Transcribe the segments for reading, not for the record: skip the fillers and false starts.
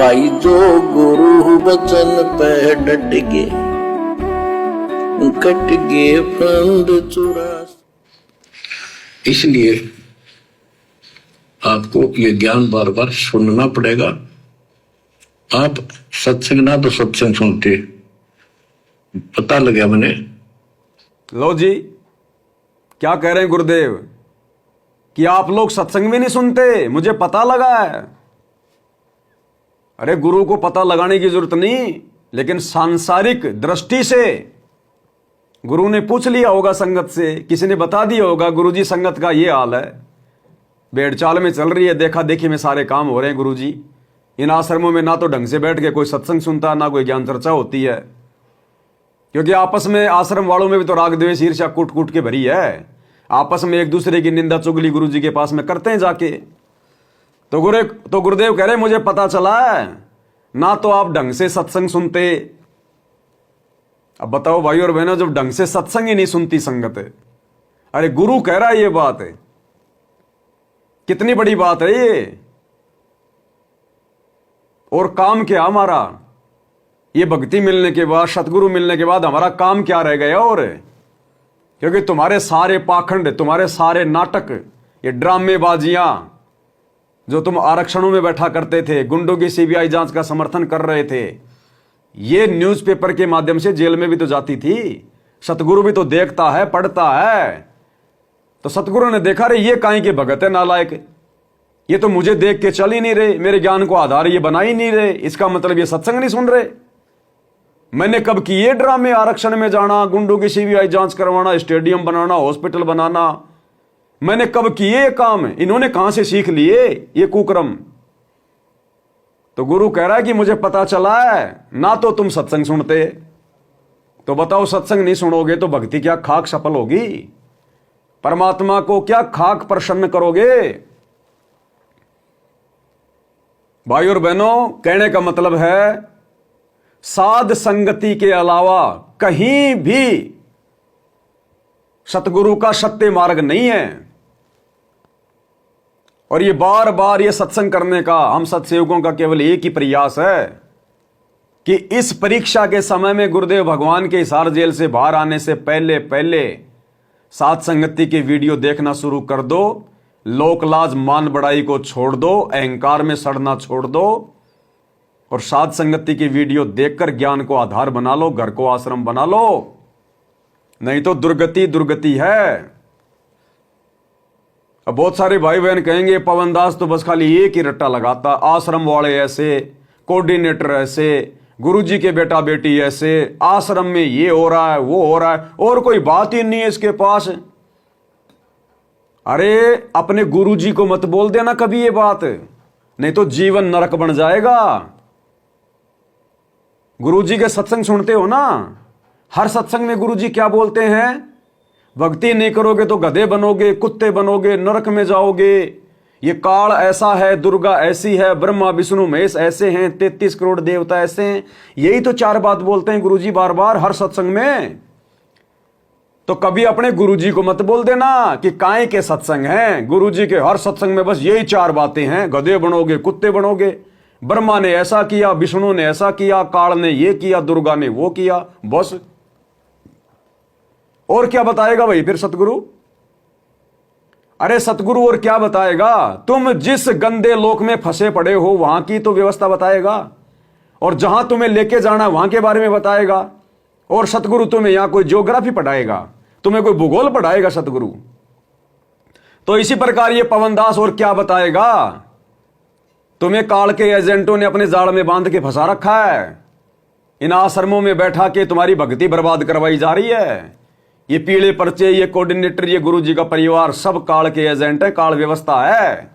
भाई जो गुरु वचन पे डट गए, कट गए फंद चुरास। इसलिए आपको ये ज्ञान बार बार सुनना पड़ेगा। आप सत्संग ना तो सत्संग सुनते, पता लगा मैंने। लो जी, क्या कह रहे हैं गुरुदेव कि आप लोग सत्संग भी नहीं सुनते, मुझे पता लगा है। अरे गुरु को पता लगाने की जरूरत नहीं, लेकिन सांसारिक दृष्टि से गुरु ने पूछ लिया होगा संगत से, किसी ने बता दिया होगा गुरुजी संगत का ये हाल है, भेड़ चाल में चल रही है, देखा देखी में सारे काम हो रहे हैं गुरुजी। इन आश्रमों में ना तो ढंग से बैठ के कोई सत्संग सुनता, ना कोई ज्ञान चर्चा होती है, क्योंकि आपस में आश्रम वालों में भी तो राग द्वेष ईर्ष्या कूट कूट के भरी है। आपस में एक दूसरे की निंदा चुगली गुरुजी के पास में करते हैं जाके। तो गुरुदेव कह रहे मुझे पता चला है, ना तो आप ढंग से सत्संग सुनते। अब बताओ भाई और बहनों, जब ढंग से सत्संग ही नहीं सुनती संगत है, अरे गुरु कह रहा है ये बात है, कितनी बड़ी बात है ये। और काम क्या हमारा, ये भक्ति मिलने के बाद, सतगुरु मिलने के बाद हमारा काम क्या रह गया? और क्योंकि तुम्हारे सारे पाखंड, तुम्हारे सारे नाटक, ये ड्रामेबाजियां जो तुम आरक्षणों में बैठा करते थे, गुंडों की सीबीआई जांच का समर्थन कर रहे थे, ये न्यूज़पेपर के माध्यम से जेल में भी तो जाती थी। सतगुरु भी तो देखता है, पढ़ता है। तो सतगुरु ने देखा, रे ये काहे के भगत है नालायक, ये तो मुझे देख के चल ही नहीं रहे, मेरे ज्ञान को आधार ये बना ही नहीं रहे, इसका मतलब ये सत्संग नहीं सुन रहे। मैंने कब किए ड्रामे, आरक्षण में जाना, गुंडों की सीबीआई जांच करवाना, स्टेडियम बनाना, हॉस्पिटल बनाना, मैंने कब किए काम? इन्होंने कहां से सीख लिए ये कुकर्म? तो गुरु कह रहा है कि मुझे पता चला है, ना तो तुम सत्संग सुनते। तो बताओ, सत्संग नहीं सुनोगे तो भक्ति क्या खाक सफल होगी? परमात्मा को क्या खाक प्रसन्न करोगे? भाई और बहनों, कहने का मतलब है, साध संगति के अलावा कहीं भी सतगुरु का सत्य मार्ग नहीं है। और ये बार बार ये सत्संग करने का हम सत्सेवकों का केवल एक ही प्रयास है कि इस परीक्षा के समय में गुरुदेव भगवान के हिसार जेल से बाहर आने से पहले पहले साध संगति के वीडियो देखना शुरू कर दो। लोक लाज मान बड़ाई को छोड़ दो, अहंकार में सड़ना छोड़ दो, और साध संगति की वीडियो देखकर ज्ञान को आधार बना लो, घर को आश्रम बना लो, नहीं तो दुर्गति दुर्गति है। अब बहुत सारे भाई बहन कहेंगे, पवन दास तो बस खाली एक ही रट्टा लगाता, आश्रम वाले ऐसे, कोऑर्डिनेटर ऐसे, गुरुजी के बेटा बेटी ऐसे, आश्रम में ये हो रहा है, वो हो रहा है, और कोई बात ही नहीं है इसके पास। अरे अपने गुरुजी को मत बोल देना कभी ये बात, नहीं तो जीवन नरक बन जाएगा। गुरुजी के सत्संग सुनते हो ना, हर सत्संग में गुरुजी क्या बोलते हैं? भक्ति नहीं करोगे तो गधे बनोगे, कुत्ते बनोगे, नरक में जाओगे, ये काल ऐसा है, दुर्गा ऐसी है, ब्रह्मा विष्णु महेश ऐसे हैं, 33 करोड़ देवता ऐसे हैं। यही तो चार बात बोलते हैं गुरुजी बार बार हर सत्संग में। तो कभी अपने गुरुजी को मत बोल देना कि काहे के सत्संग हैं। गुरुजी के हर सत्संग में बस यही चार बातें हैं, गधे बनोगे, कुत्ते बनोगे, ब्रह्मा ने ऐसा किया, विष्णु ने ऐसा किया, काल ने ये किया, दुर्गा ने वो किया, बस। और क्या बताएगा भाई फिर सतगुरु? अरे सतगुरु और क्या बताएगा? तुम जिस गंदे लोक में फंसे पड़े हो वहां की तो व्यवस्था बताएगा, और जहां तुम्हें लेके जाना वहां के बारे में बताएगा। और सतगुरु तुम्हें यहां कोई ज्योग्राफी पढ़ाएगा, तुम्हें कोई भूगोल पढ़ाएगा सतगुरु? तो इसी प्रकार ये पवन दास और क्या बताएगा? तुम्हें काल के एजेंटों ने अपने जाल में बांध के फंसा रखा है, इन आश्रमों में बैठा के तुम्हारी भक्ति बर्बाद करवाई जा रही है। ये पीले पर्चे, ये कोऑर्डिनेटर, ये गुरुजी का परिवार सब काल के एजेंट है, काल व्यवस्था है।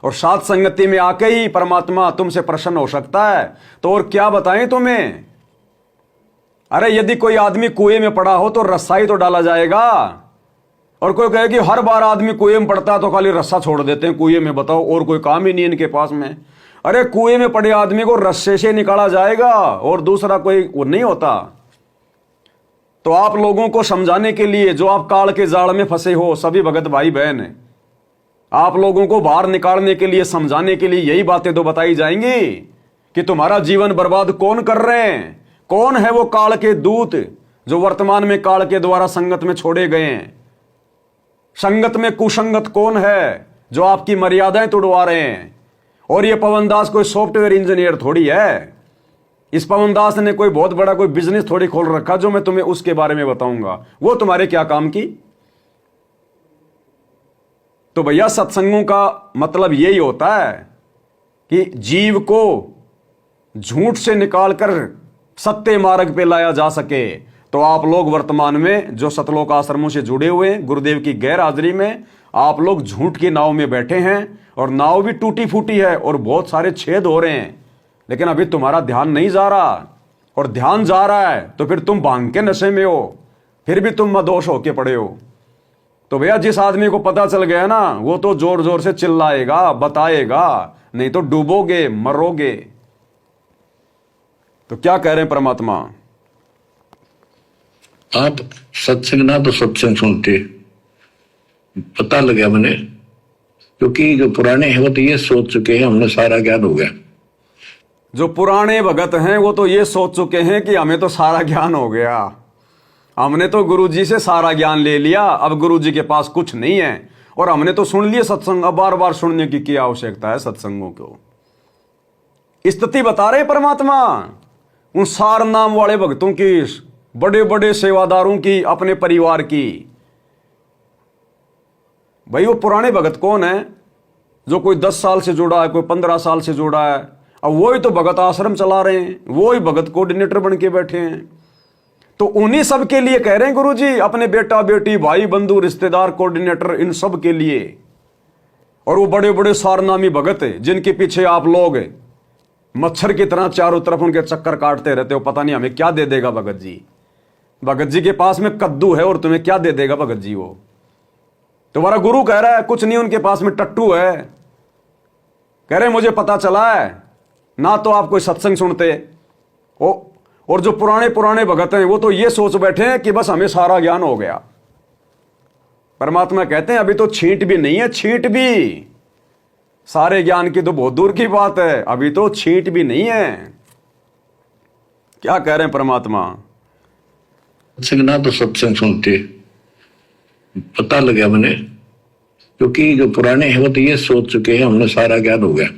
और साध संगति में आके ही परमात्मा तुमसे प्रसन्न हो सकता है। तो और क्या बताएं तुम्हें? अरे यदि कोई आदमी कुएं में पड़ा हो तो रस्सा ही तो डाला जाएगा। और कोई कहे कि हर बार आदमी कुएं में पड़ता है तो खाली रस्सा छोड़ देते हैं कुएं में, बताओ और कोई काम ही नहीं इनके पास में। अरे कुएं में पड़े आदमी को रस्से से निकाला जाएगा और दूसरा कोई वो नहीं होता। तो आप लोगों को समझाने के लिए, जो आप काल के जाल में फंसे हो सभी भगत भाई बहन, आप लोगों को बाहर निकालने के लिए, समझाने के लिए यही बातें तो बताई जाएंगी कि तुम्हारा जीवन बर्बाद कौन कर रहे हैं? कौन है वो काल के दूत जो वर्तमान में काल के द्वारा संगत में छोड़े गए हैं? संगत में कुसंगत कौन है जो आपकी मर्यादाएं तोड़वा रहे हैं? और ये पवन दास कोई सॉफ्टवेयर इंजीनियर थोड़ी है। इस पवन दास ने कोई बहुत बड़ा कोई बिजनेस थोड़ी खोल रखा जो मैं तुम्हें उसके बारे में बताऊंगा। वो तुम्हारे क्या काम की? तो भैया सत्संगों का मतलब यही होता है कि जीव को झूठ से निकालकर सत्य मार्ग पे लाया जा सके। तो आप लोग वर्तमान में जो सतलोक आश्रमों से जुड़े हुए हैं, गुरुदेव की गैर हाजिरी में आप लोग झूठ की नाव में बैठे हैं और नाव भी टूटी फूटी है और बहुत सारे छेद हो रहे हैं, लेकिन अभी तुम्हारा ध्यान नहीं जा रहा। और ध्यान जा रहा है तो फिर तुम भांग के नशे में हो, फिर भी तुम मदोश होके पड़े हो। तो भैया जिस आदमी को पता चल गया ना वो तो जोर जोर से चिल्लाएगा, बताएगा, नहीं तो डूबोगे, मरोगे। तो क्या कह रहे हैं परमात्मा? आप सत्संग ना तो सत्संग सुनते, पता लगा मैंने, क्योंकि जो पुराने हैं वो तो ये सोच चुके हैं हमने सारा ज्ञान हो गया। जो पुराने भगत हैं वो तो ये सोच चुके हैं कि हमें तो सारा ज्ञान हो गया, हमने तो गुरुजी से सारा ज्ञान ले लिया, अब गुरुजी के पास कुछ नहीं है और हमने तो सुन लिए सत्संग, अब बार बार सुनने की क्या आवश्यकता है सत्संगों को? स्थिति बता रहे परमात्मा उन सार नाम वाले भक्तों की, बड़े बड़े सेवादारों की, अपने परिवार की। भाई वो पुराने भगत कौन है? जो कोई 10 साल से जुड़ा है, कोई 15 साल से जुड़ा है। अब वही तो भगत आश्रम चला रहे हैं, वही भगत कोऑर्डिनेटर बन के बैठे हैं। तो उन्हीं सब के लिए कह रहे हैं गुरुजी, अपने बेटा बेटी, भाई बंधु, रिश्तेदार, कोऑर्डिनेटर, इन सब के लिए। और वो बड़े बड़े सारनामी भगत जिनके पीछे आप लोग मच्छर की तरह चारों तरफ उनके चक्कर काटते रहते हो, पता नहीं हमें क्या दे देगा भगत जी। भगत जी के पास में कद्दू है और तुम्हें क्या दे देगा भगत जी? वो तुम्हारा गुरु कह रहा है कुछ नहीं, उनके पास में टट्टू है। कह रहे मुझे पता चला है ना, तो आप कोई सत्संग सुनते हो। और जो पुराने पुराने भगत हैं वो तो ये सोच बैठे हैं कि बस हमें सारा ज्ञान हो गया। परमात्मा कहते हैं अभी तो छींट भी नहीं है, छींट भी। सारे ज्ञान की तो बहुत दूर की बात है, अभी तो छींट भी नहीं है। क्या कह रहे हैं परमात्मा? सत्संग ना तो सत्संग सुनते, पता लगा मैंने, क्योंकि जो पुराने हैं वो तो ये सोच चुके हैं हमने सारा ज्ञान हो गया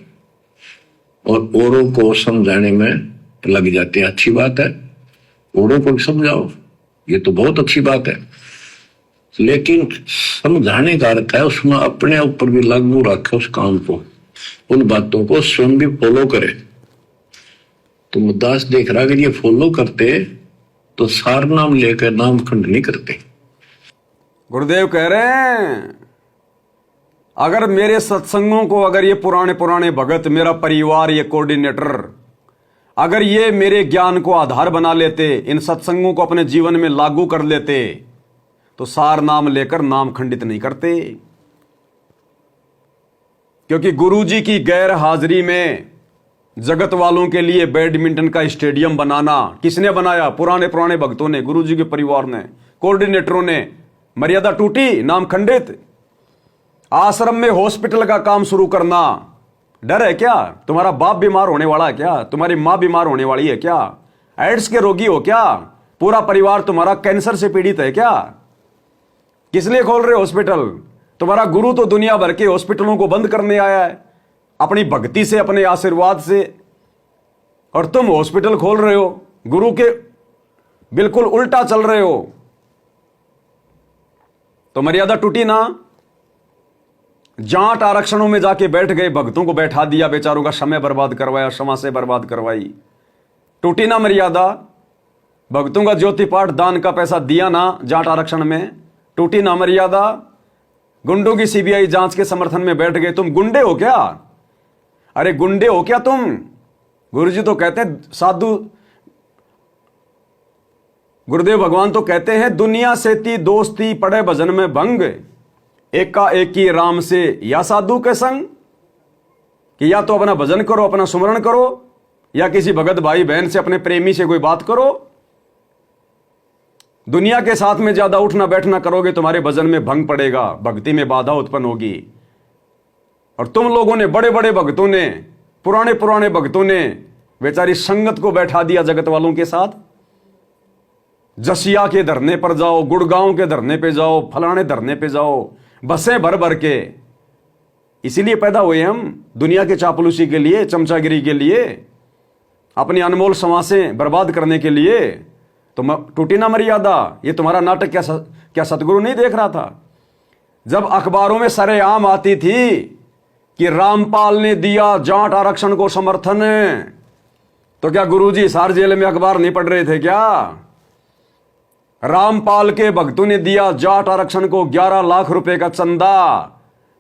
और औरों को समझाने में लग जाते हैं। अच्छी बात है, औरों को समझाओ, ये तो बहुत अच्छी बात है, लेकिन समझाने का अर्थ है उसमें अपने ऊपर भी लागू रखे उस काम को, उन बातों को स्वयं भी फॉलो करे। तो मुद्दास देख रहा अगर ये फॉलो करते तो सार नाम लेकर नाम खंड नहीं करते। गुरुदेव कह रहे हैं अगर मेरे सत्संगों को, अगर ये पुराने पुराने भगत, मेरा परिवार, ये कोऑर्डिनेटर, अगर ये मेरे ज्ञान को आधार बना लेते, इन सत्संगों को अपने जीवन में लागू कर लेते, तो सार नाम लेकर नाम खंडित नहीं करते। क्योंकि गुरुजी की गैर हाजिरी में जगत वालों के लिए बैडमिंटन का स्टेडियम बनाना किसने बनाया? पुराने पुराने भक्तों ने, गुरुजी के परिवार ने, कोऑर्डिनेटरों ने। मर्यादा टूटी, नाम खंडित। आश्रम में हॉस्पिटल का काम शुरू करना, डर है क्या? तुम्हारा बाप बीमार होने वाला है क्या? तुम्हारी मां बीमार होने वाली है क्या? एड्स के रोगी हो क्या? पूरा परिवार तुम्हारा कैंसर से पीड़ित है क्या? किस लिए खोल रहे हो हॉस्पिटल? तुम्हारा गुरु तो दुनिया भर के हॉस्पिटलों को बंद करने आया है अपनी भक्ति से, अपने आशीर्वाद से, और तुम हॉस्पिटल खोल रहे हो। गुरु के बिल्कुल उल्टा चल रहे हो, तो मर्यादा टूटी ना। जाट आरक्षणों में जाके बैठ गए, भक्तों को बैठा दिया, बेचारों का समय बर्बाद करवाया, क्षमा से बर्बाद करवाई। टूटी ना मर्यादा। भक्तों का ज्योति पाठ दान का पैसा दिया ना जाट आरक्षण में, टूटी ना मर्यादा। गुंडों की सीबीआई जांच के समर्थन में बैठ गए। तुम गुंडे हो क्या? अरे गुंडे हो क्या तुम? गुरुजी तो कहते हैं, साधु गुरुदेव भगवान तो कहते हैं, दुनिया से ती दोस्ती पड़े भजन में भंग, एका एकी राम से या साधु के संग। कि या तो अपना भजन करो, अपना सुमरण करो, या किसी भगत भाई बहन से, अपने प्रेमी से कोई बात करो। दुनिया के साथ में ज्यादा उठना बैठना करोगे, तुम्हारे भजन में भंग पड़ेगा, भक्ति में बाधा उत्पन्न होगी। और तुम लोगों ने, बड़े बड़े भक्तों ने, पुराने पुराने भक्तों ने बेचारी संगत को बैठा दिया जगत वालों के साथ। जसिया के धरने पर जाओ, गुड़गांव के धरने पे जाओ, फलाने धरने पे जाओ, बसें भर भर के। इसीलिए पैदा हुए हम, दुनिया के चापलूसी के लिए, चमचागिरी के लिए, अपनी अनमोल समासें बर्बाद करने के लिए। तो टूटी ना मर्यादा। ये तुम्हारा नाटक क्या सतगुरु नहीं देख रहा था? जब अखबारों में सरेआम आती थी कि रामपाल ने दिया जाट आरक्षण को समर्थन, तो क्या गुरुजी हिसार जेल में अखबार नहीं पढ़ रहे थे क्या? रामपाल के भक्तों ने दिया जाट आरक्षण को 11 लाख रुपए का चंदा,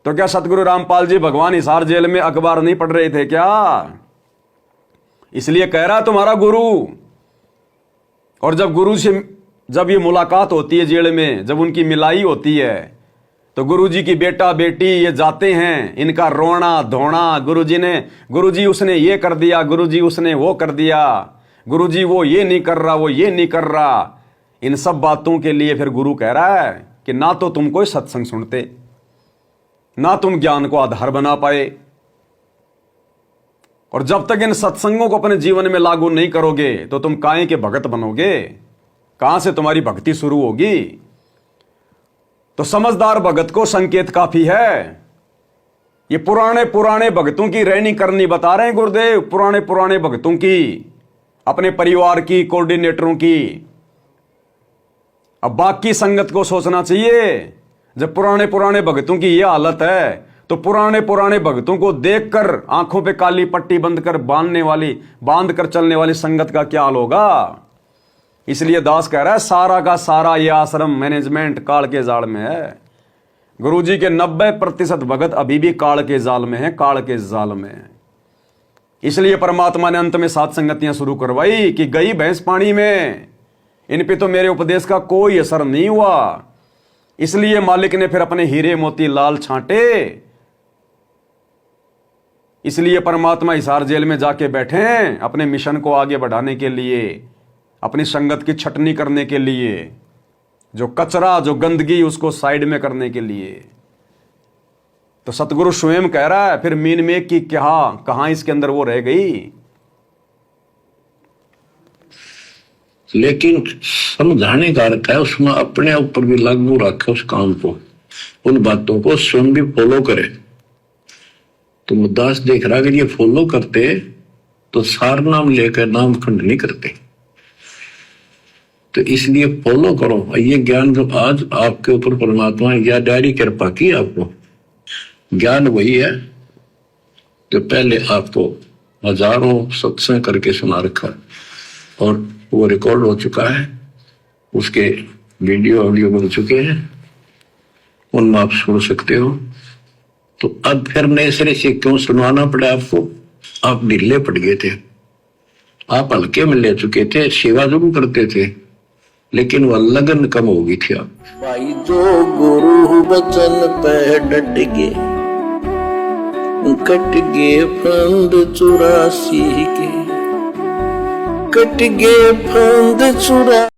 तो क्या सतगुरु रामपाल जी भगवान हिसार जेल में अखबार नहीं पढ़ रहे थे क्या? इसलिए कह रहा तुम्हारा गुरु। और जब गुरु से जब ये मुलाकात होती है जेल में, जब उनकी मिलाई होती है, तो गुरुजी की बेटा बेटी ये जाते हैं, इनका रोना धोना, गुरुजी उसने ये कर दिया, गुरुजी उसने वो कर दिया, गुरुजी वो ये नहीं कर रहा, वो ये नहीं कर रहा। इन सब बातों के लिए फिर गुरु कह रहा है कि ना तो तुम कोई सत्संग सुनते, ना तुम ज्ञान को आधार बना पाए, और जब तक इन सत्संगों को अपने जीवन में लागू नहीं करोगे तो तुम काहे के भगत बनोगे? कहां से तुम्हारी भक्ति शुरू होगी? तो समझदार भगत को संकेत काफी है। ये पुराने पुराने भक्तों की रहनी करनी बता रहे हैं गुरुदेव, पुराने पुराने भक्तों की, अपने परिवार की, कोऑर्डिनेटरों की। अब बाकी संगत को सोचना चाहिए, जब पुराने पुराने भक्तों की यह हालत है, तो पुराने पुराने भक्तों को देखकर आंखों पे काली पट्टी बांध कर चलने वाली संगत का क्या हाल होगा? इसलिए दास कह रहा है सारा का सारा ये आश्रम मैनेजमेंट काल के जाल में है। गुरुजी के 90% भगत अभी भी काल के जाल में है, काल के जाल में है। इसलिए परमात्मा ने अंत में 7 संगतियां शुरू करवाई कि गई भैंस पानी में, इन पे तो मेरे उपदेश का कोई असर नहीं हुआ। इसलिए मालिक ने फिर अपने हीरे मोती लाल छांटे। इसलिए परमात्मा हिसार जेल में जाके बैठे हैं अपने मिशन को आगे बढ़ाने के लिए, अपनी संगत की छटनी करने के लिए, जो कचरा, जो गंदगी, उसको साइड में करने के लिए। तो सतगुरु स्वयं कह रहा है फिर मीन में कि कहां इसके अंदर वो रह गई। लेकिन समझाने का अर्थ है उसमें अपने ऊपर भी लागू रखे उस काम को, उन बातों को स्वयं भी फॉलो करे। तो मुद्दास देख रहा, अगर ये फॉलो करते तो सार नाम लेकर नाम खंड नहीं करते। तो इसलिए फॉलो करो। ये ज्ञान जो आज आपके ऊपर परमात्मा या डायरी कृपा की, आपको ज्ञान वही है जो पहले आपको हजारों सत्संग करके सुना रखा, और वो रिकॉर्ड हो चुका है, उसके वीडियो ऑडियो बन चुके हैं, उनमें आप सुन सकते हो। तो अब फिर नए सिरे से क्यों सुनवाना पड़ा आपको? आप ढीले पड़ गए थे, आप हल्के में ले चुके थे, सेवा जरूर करते थे, लेकिन वह लगन कम हो गई थी। आप भाई जो गुरु बचन पे डट गए, कट गए फंद 84 के, कट गए फंद 84।